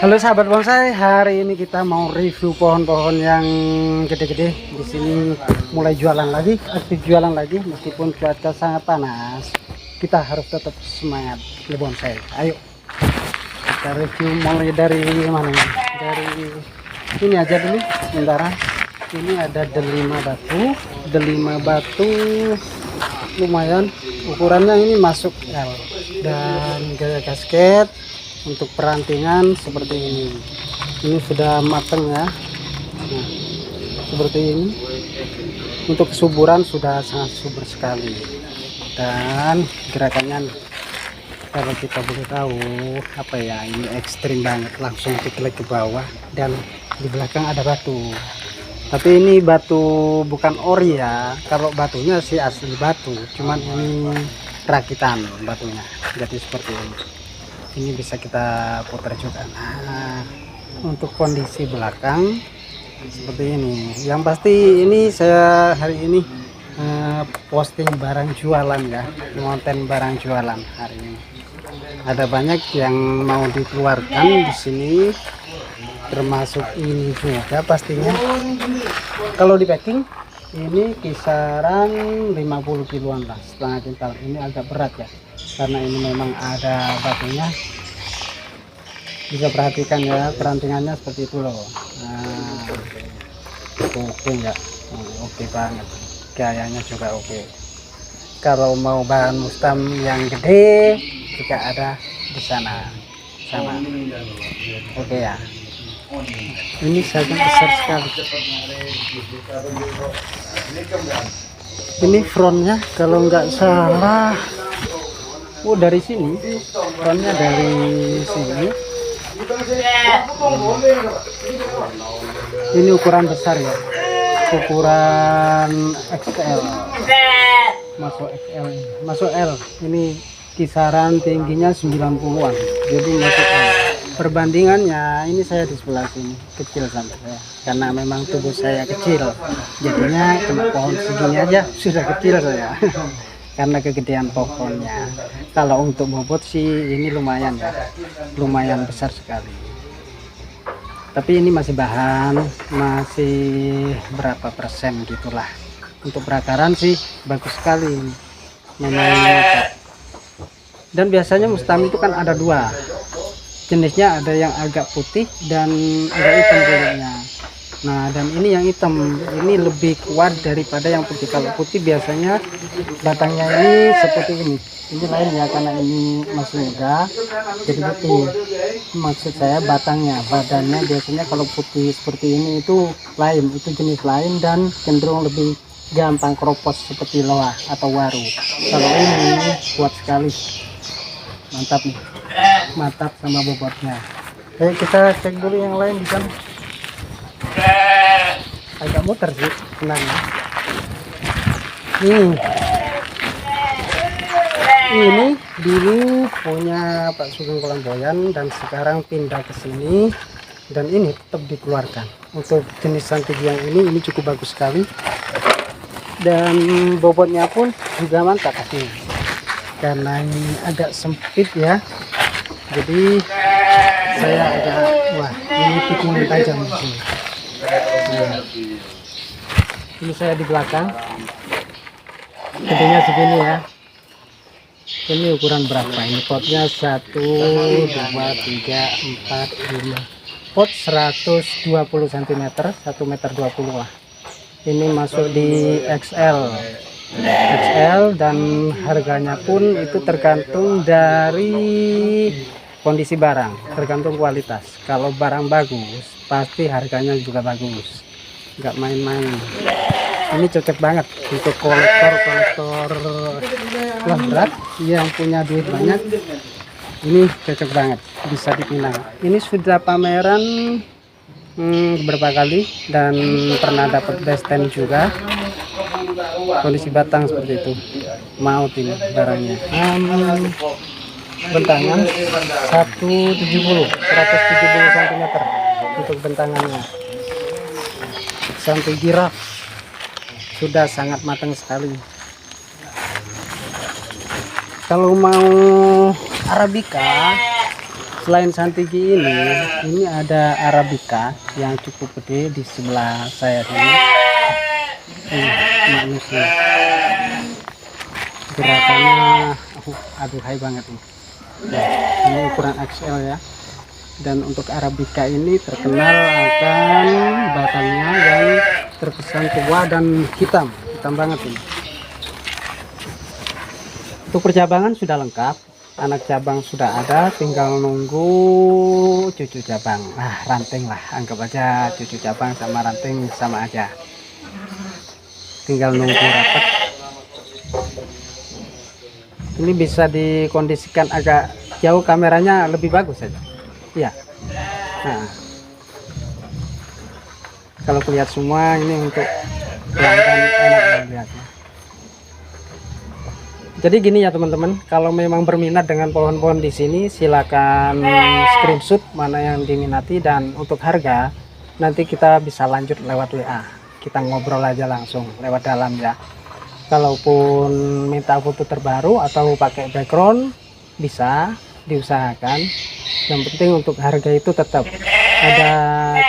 Halo sahabat bonsai, hari ini kita mau review pohon-pohon yang gede-gede. Di sini mulai jualan lagi, aktif jualan lagi meskipun cuaca sangat panas. Kita harus tetap semangat ya bonsai. Ayo kita review mulai dari mana nih? Dari ini aja dulu sementara. Ini ada delima batu lumayan ukurannya, ini masuk L dan gaya gasket. Untuk perantingan seperti ini sudah matang ya. Nah, seperti ini. Untuk kesuburan sudah sangat subur sekali, dan gerakannya kalau kita boleh tahu apa ya, ini ekstrim banget, langsung diklik ke bawah dan di belakang ada batu. Tapi ini batu bukan ori ya, kalau batunya sih asli batu, cuman ini rakitan batunya, jadi seperti ini bisa kita putar juga. Nah, untuk kondisi belakang seperti ini. Yang pasti ini saya hari ini posting barang jualan ya, konten barang jualan hari ini. Ada banyak yang mau dikeluarkan di sini, termasuk ini juga pastinya. Kalau di packing ini kisaran 50 kiloan lah, setengah kintal. Ini agak berat ya, karena ini memang ada batunya. Bisa perhatikan ya, perantingannya seperti itu loh. Nah, oke ya, oke banget, gayanya juga oke. Kalau mau bahan mustam yang gede juga ada di sana oke ya. Ini saja besar sekali. Ini frontnya kalau nggak salah, dari sini, frontnya dari sini. Ini ukuran besar ya, ukuran XL, masuk L. Ini kisaran tingginya 90-an, jadi masuk L. Perbandingannya ini saya di sebelah sini kecil sampai saya, karena memang tubuh saya kecil, jadinya kena pohon segini aja sudah kecil saya. Karena kegedean pohonnya. Kalau untuk bobot sih ini lumayan ya, lumayan besar sekali. Tapi ini masih bahan, masih berapa persen gitulah. Untuk perakaran sih bagus sekali, memang. Dan biasanya mustam itu kan ada dua jenisnya, ada yang agak putih dan agak hitam kulitnya. Nah, dan ini yang hitam ini lebih kuat daripada yang putih. Kalau putih biasanya batangnya ini seperti ini. Ini lain ya, karena ini masih muda jadi putih. Maksud saya batangnya, badannya biasanya kalau putih seperti ini itu lain, itu jenis lain dan cenderung lebih gampang keropos seperti loa atau waru. Kalau ini kuat sekali, mantap nih, mantap sama bobotnya. Oke, kita cek dulu yang lain di sana. Agak muter sih, tenang. Ini dulu punya Pak Sugeng Kolamboyan dan sekarang pindah ke sini, dan ini tetap dikeluarkan. Untuk jenis santig yang ini cukup bagus sekali, dan bobotnya pun juga mantap sih. Karena ini agak sempit ya, jadi saya agak, wah ini tikungan tajam di sini. Nah, ini saya di belakang, gedenya segini ya. Ini ukuran berapa? Ini potnya 1, 2, 3, 4, 5. Pot 120 cm, 1,20 meter lah. Ini masuk di XL dan harganya pun itu tergantung dari kondisi barang, tergantung kualitas. Kalau barang bagus pasti harganya juga bagus, nggak main-main. Ini cocok banget untuk kolektor berat yang punya duit banyak. Ini cocok banget, bisa dipinang. Ini sudah pameran beberapa kali dan pernah dapat best 10 juga. Kondisi batang seperti itu, maut ini barangnya. Bentangan 170 cm untuk bentangannya. Sampai giraf sudah sangat matang sekali. Kalau mau Arabica Selain Santigi ini ada Arabica yang cukup gede di sebelah saya sini. Manusia gerakannya aduhai banget nih. Nah, ini ukuran XL ya. Dan untuk Arabica ini terkenal akan batangnya yang terkesan tua dan hitam banget ini. Untuk percabangan sudah lengkap, anak cabang sudah ada, tinggal nunggu cucu cabang. Ranting lah, anggap aja cucu cabang sama ranting sama aja, tinggal nunggu rapat. Ini bisa dikondisikan agak jauh, kameranya lebih bagus saja. Iya. Nah, kalau lihat semua ini untuk pelanggan enak melihatnya. Jadi gini ya teman-teman, kalau memang berminat dengan pohon-pohon di sini, silakan screenshot mana yang diminati, dan untuk harga nanti kita bisa lanjut lewat WA. Kita ngobrol aja langsung lewat dalam ya. Kalaupun minta foto terbaru atau pakai background bisa diusahakan. Yang penting untuk harga itu tetap ada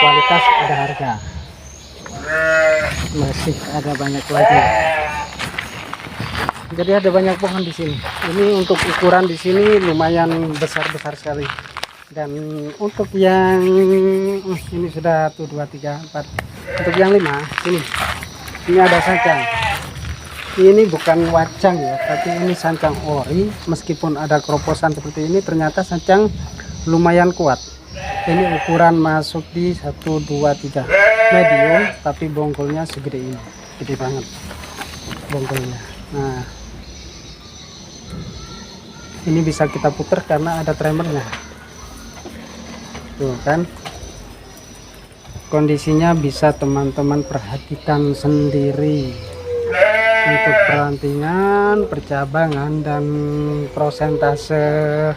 kualitas, ada harga. Masih ada banyak lagi. Jadi ada banyak pohon di sini. Ini untuk ukuran di sini lumayan besar-besar sekali. Dan untuk yang ini sudah 1 2 3 4. Untuk yang 5 ini ada sancang. Ini bukan wacang ya, tapi ini sancang ori. Meskipun ada keroposan seperti ini, ternyata sancang lumayan kuat. Ini ukuran masuk di 1 2 3 medium, tapi bonggolnya segede ini, gede banget bonggolnya. Nah, ini bisa kita putar karena ada tremernya tuh kan. Kondisinya bisa teman-teman perhatikan sendiri. Untuk perantingan, percabangan, dan prosentase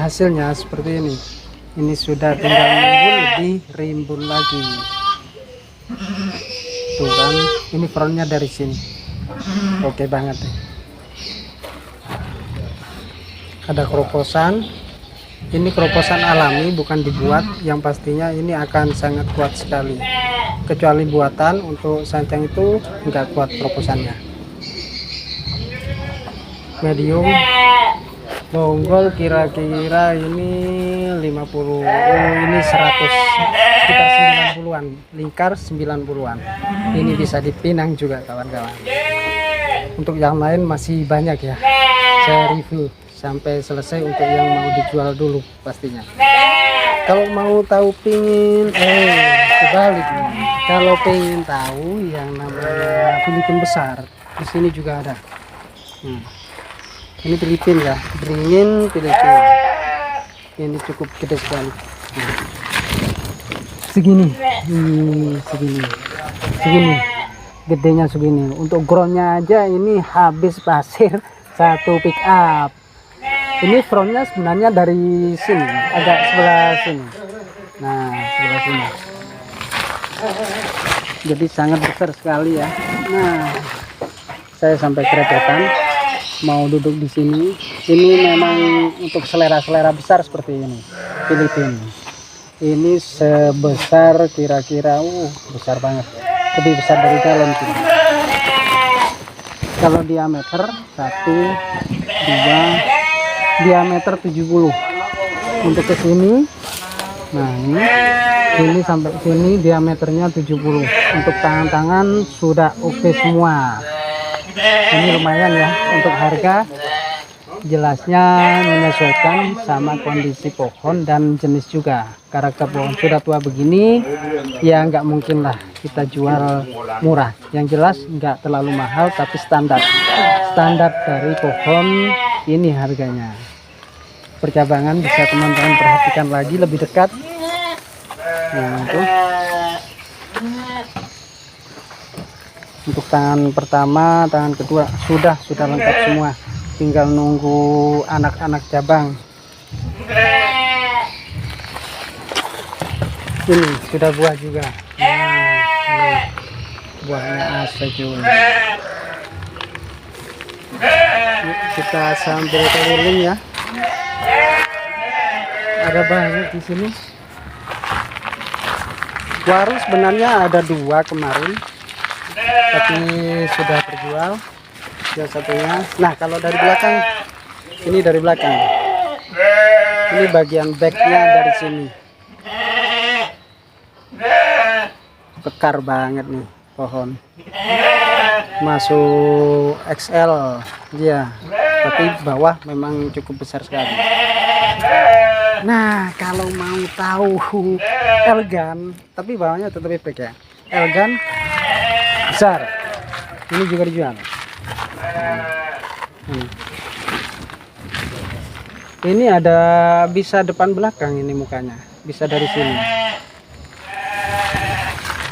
hasilnya seperti ini. Ini sudah tinggal nunggu lebih rimbun lagi. Tuh kan, ini frontnya dari sini. Oke banget deh. Ada keroposan. Ini keroposan alami, bukan dibuat. Yang pastinya ini akan sangat kuat sekali. Kecuali buatan, untuk sancang itu enggak kuat keroposannya. Medium, bonggol kira-kira ini 50, ini 100, sekitar 90-an, lingkar 90-an. Ini bisa dipinang juga kawan-kawan. Untuk yang lain masih banyak ya, saya review sampai selesai untuk yang mau dijual dulu pastinya. Kalau mau tahu pingin kebalik nih. Kalau pengen tahu yang namanya Filipin besar, di sini juga ada. Ini Filipin ya, beringin Filipin. Ini cukup gede sekali. Segini, segini, gedenya segini. Untuk groundnya aja ini habis pasir 1 pick up. Ini frontnya sebenarnya dari sini, agak sebelah sini. Nah, sebelah sini. Jadi sangat besar sekali ya. Nah, saya sampai kerepotan mau duduk di sini. Ini memang untuk selera-selera besar seperti ini. Filipin. Ini sebesar kira-kira besar banget. Lebih besar dari galon sini. Kalau diameter 1 2 diameter 70. Untuk ke sini. Nah, ini sampai sini diameternya 70. Untuk tangan-tangan sudah oke semua. Ini lumayan ya. Untuk harga jelasnya menyesuaikan sama kondisi pohon dan jenis juga. Karakter pohon sudah tua begini ya nggak mungkin lah kita jual murah. Yang jelas nggak terlalu mahal, tapi standar dari pohon ini harganya. Percabangan bisa teman-teman perhatikan lagi lebih dekat. Nah, itu untuk tangan pertama, tangan kedua sudah lengkap semua. Tinggal nunggu anak-anak cabang. Ini sudah buah juga. Nah, buahnya asejul. Kita sambil keliling ya. ada banyak di sini. Waru sebenarnya ada 2 kemarin, tapi sudah terjual yang satunya. Nah, kalau dari belakang, ini dari belakang, ini bagian backnya dari sini, kekar banget nih pohon, masuk XL ya, tapi bawah memang cukup besar sekali. Nah, kalau mau tahu elgan, tapi bawahnya tetap ipek ya, elgan besar, ini juga dijual. Ini ada bisa depan belakang, ini mukanya bisa dari sini.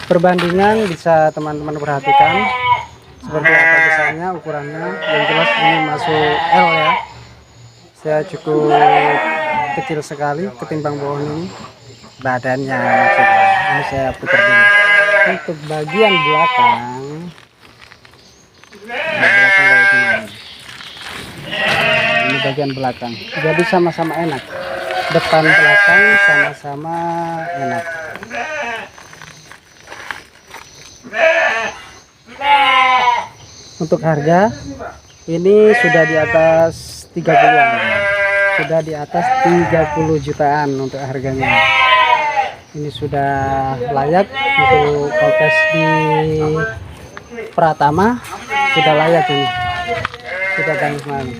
Perbandingan bisa teman-teman perhatikan seperti apa besarnya, ukurannya. Yang jelas ini masuk L ya, saya cukup kecil sekali ketimbang pohon ini badannya maksudnya. Ini saya putar dulu. Untuk bagian belakang, kayak gini. Ini bagian belakang, jadi sama-sama enak, depan belakang sama-sama enak. Untuk harga ini sudah di atas 30-an, sudah di atas 30 jutaan untuk harganya. Ini sudah layak untuk kontes di Pratama, sudah layak ini, sudah bagus sekali.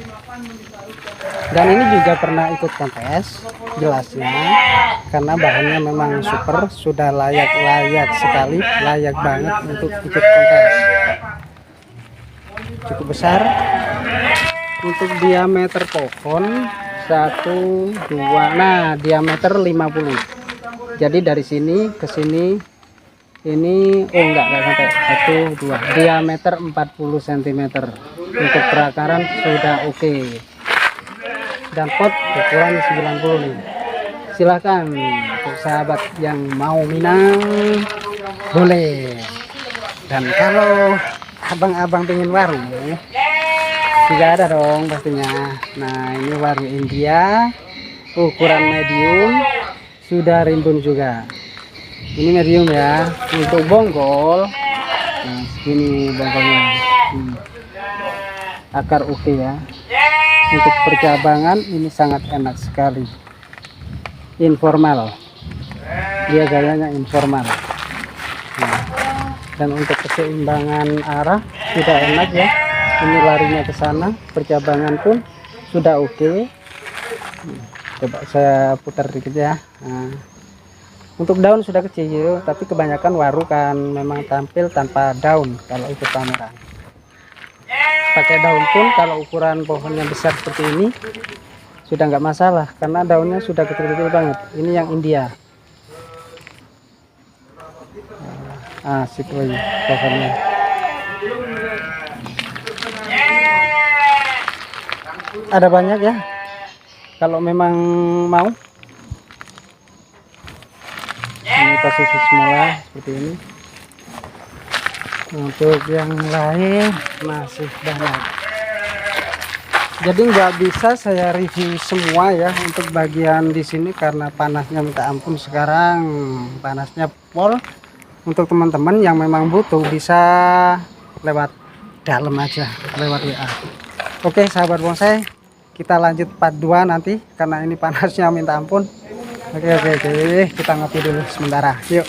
Dan ini juga pernah ikut kontes jelasnya, karena bahannya memang super, sudah layak sekali, layak banget untuk ikut kontes. Cukup besar. Untuk diameter pohon 1, 2, nah diameter 50. Jadi dari sini ke sini ini enggak sampai 1, 2, diameter 40 cm. Untuk perakaran sudah oke. Dan pot ukuran 90 nih. Silahkan untuk sahabat yang mau minang boleh. Dan kalau abang-abang pengen warung juga ada dong pastinya. Nah, ini warung India ukuran medium, sudah rimbun juga. Ini medium ya. Untuk bonggol, nah segini bonggolnya. Akar oke ya. Untuk percabangan ini sangat enak sekali, informal, dia gayanya informal. Nah, dan untuk keseimbangan arah sudah enak ya, ini larinya ke sana, percabangan pun sudah oke. Coba saya putar dikit ya. Nah, untuk daun sudah kecil, tapi kebanyakan waru kan memang tampil tanpa daun kalau ikut pameran. Pakai daun pun kalau ukuran pohonnya besar seperti ini sudah nggak masalah, karena daunnya sudah kecil-kecil banget. Ini yang India. Asik lagi pohonnya. Ada banyak ya, kalau memang mau. Ini posisi semula seperti ini. Untuk yang lain masih banyak, jadi nggak bisa saya review semua ya untuk bagian di sini karena panasnya minta ampun sekarang, panasnya pol. Untuk teman-teman yang memang butuh bisa lewat dalam aja, lewat WA. Oke sahabat bonsai, kita lanjut part 2 nanti karena ini panasnya minta ampun. Oke, kita ngopi dulu sementara, yuk.